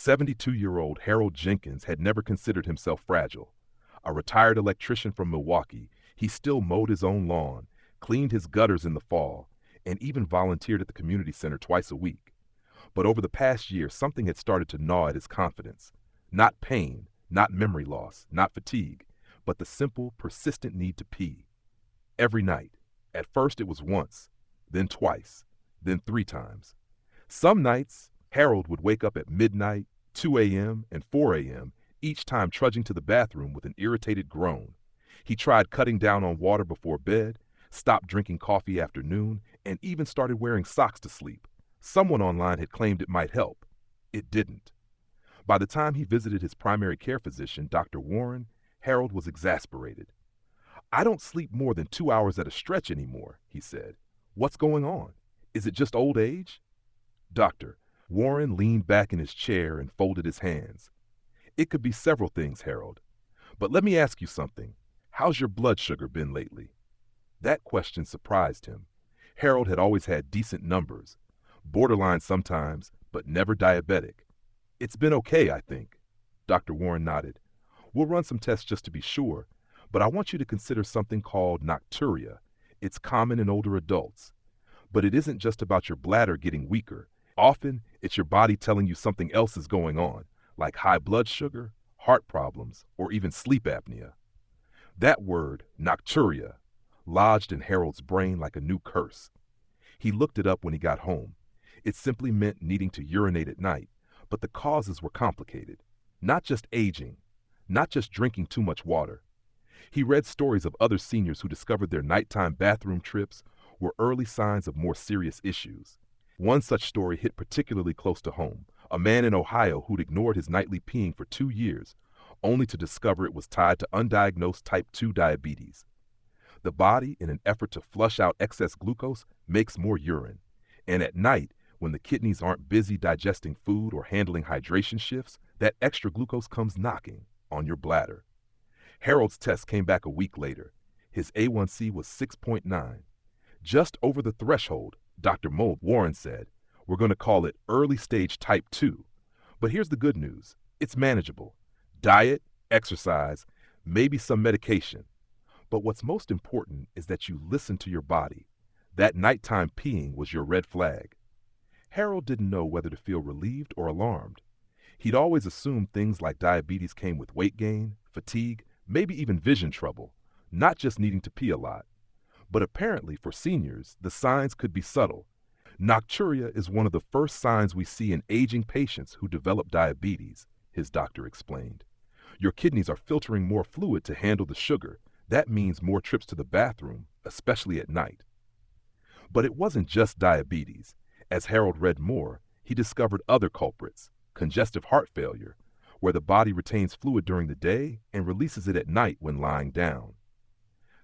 72-year-old Harold Jenkins had never considered himself fragile. A retired electrician from Milwaukee, he still mowed his own lawn, cleaned his gutters in the fall, and even volunteered at the community center twice a week. But over the past year, something had started to gnaw at his confidence. Not pain, not memory loss, not fatigue, but the simple, persistent need to pee. Every night. At first it was once, then twice, then 3 times. Some nights, Harold would wake up at midnight, 2 a.m., and 4 a.m., each time trudging to the bathroom with an irritated groan. He tried cutting down on water before bed, stopped drinking coffee after noon, and even started wearing socks to sleep. Someone online had claimed it might help. It didn't. By the time he visited his primary care physician, Dr. Warren, Harold was exasperated. "I don't sleep more than 2 hours at a stretch anymore," he said. "What's going on? Is it just old age?" "Doctor," Warren leaned back in his chair and folded his hands. "It could be several things, Harold. But let me ask you something. How's your blood sugar been lately?" That question surprised him. Harold had always had decent numbers. Borderline sometimes, but never diabetic. "It's been okay, I think." Dr. Warren nodded. "We'll run some tests just to be sure, but I want you to consider something called nocturia. It's common in older adults. But it isn't just about your bladder getting weaker. Often, it's your body telling you something else is going on, like high blood sugar, heart problems, or even sleep apnea." That word, nocturia, lodged in Harold's brain like a new curse. He looked it up when he got home. It simply meant needing to urinate at night, but the causes were complicated. Not just aging, not just drinking too much water. He read stories of other seniors who discovered their nighttime bathroom trips were early signs of more serious issues. One such story hit particularly close to home. A man in Ohio who'd ignored his nightly peeing for 2 years, only to discover it was tied to undiagnosed type 2 diabetes. The body, in an effort to flush out excess glucose, makes more urine. And at night, when the kidneys aren't busy digesting food or handling hydration shifts, that extra glucose comes knocking on your bladder. Harold's test came back a week later. His A1C was 6.9. Just over the threshold, Dr. Mold Warren said. "We're going to call it early stage type 2. But here's the good news. It's manageable. Diet, exercise, maybe some medication. But what's most important is that you listen to your body. That nighttime peeing was your red flag." Harold didn't know whether to feel relieved or alarmed. He'd always assumed things like diabetes came with weight gain, fatigue, maybe even vision trouble, not just needing to pee a lot. But apparently for seniors, the signs could be subtle. Nocturia is one of the first signs we see in aging patients who develop diabetes, his doctor explained. Your kidneys are filtering more fluid to handle the sugar. That means more trips to the bathroom, especially at night. But it wasn't just diabetes. As Harold read more, he discovered other culprits: congestive heart failure, where the body retains fluid during the day and releases it at night when lying down.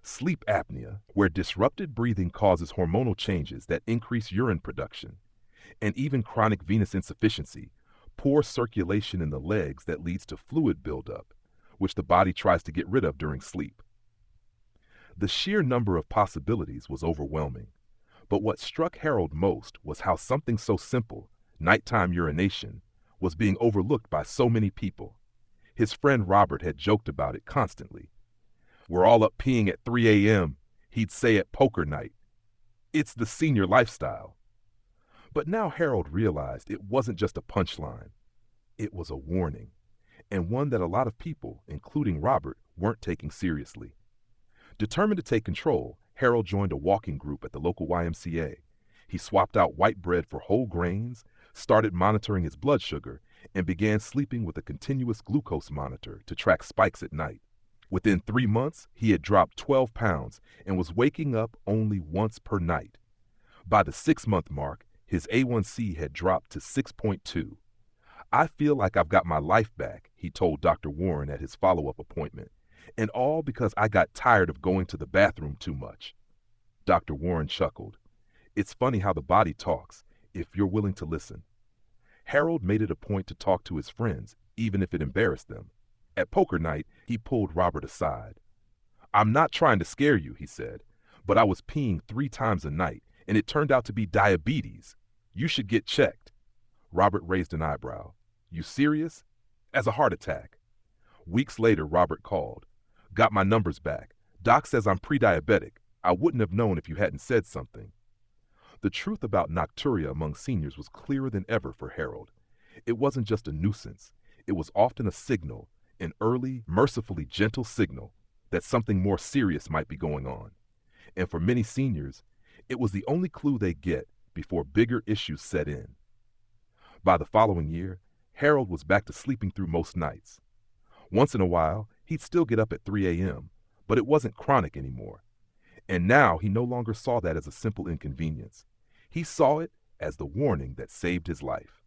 Sleep apnea, where disrupted breathing causes hormonal changes that increase urine production. And even chronic venous insufficiency, poor circulation in the legs that leads to fluid buildup, which the body tries to get rid of during sleep. The sheer number of possibilities was overwhelming. But what struck Harold most was how something so simple, nighttime urination, was being overlooked by so many people. His friend Robert had joked about it constantly. "We're all up peeing at 3 a.m., he'd say at poker night. It's the senior lifestyle." But now Harold realized it wasn't just a punchline. It was a warning, and one that a lot of people, including Robert, weren't taking seriously. Determined to take control, Harold joined a walking group at the local YMCA. He swapped out white bread for whole grains, started monitoring his blood sugar, and began sleeping with a continuous glucose monitor to track spikes at night. Within 3 months, he had dropped 12 pounds and was waking up only once per night. By the 6-month mark, his A1C had dropped to 6.2. "I feel like I've got my life back," he told Dr. Warren at his follow-up appointment, "and all because I got tired of going to the bathroom too much." Dr. Warren chuckled. "It's funny how the body talks, if you're willing to listen." Harold made it a point to talk to his friends, even if it embarrassed them. At poker night, he pulled Robert aside. "I'm not trying to scare you," he said, "but I was peeing 3 times a night, and it turned out to be diabetes. You should get checked." Robert raised an eyebrow. You serious? As a heart attack. Weeks later, Robert called. Got my numbers back. Doc says I'm pre-diabetic. I wouldn't have known if you hadn't said something. The truth about nocturia among seniors was clearer than ever for Harold. It wasn't just a nuisance. It was often a signal, an early, mercifully gentle signal, that something more serious might be going on. And for many seniors, it was the only clue they get before bigger issues set in. By the following year, Harold was back to sleeping through most nights. Once in a while, he'd still get up at 3 a.m., but it wasn't chronic anymore. And now he no longer saw that as a simple inconvenience. He saw it as the warning that saved his life.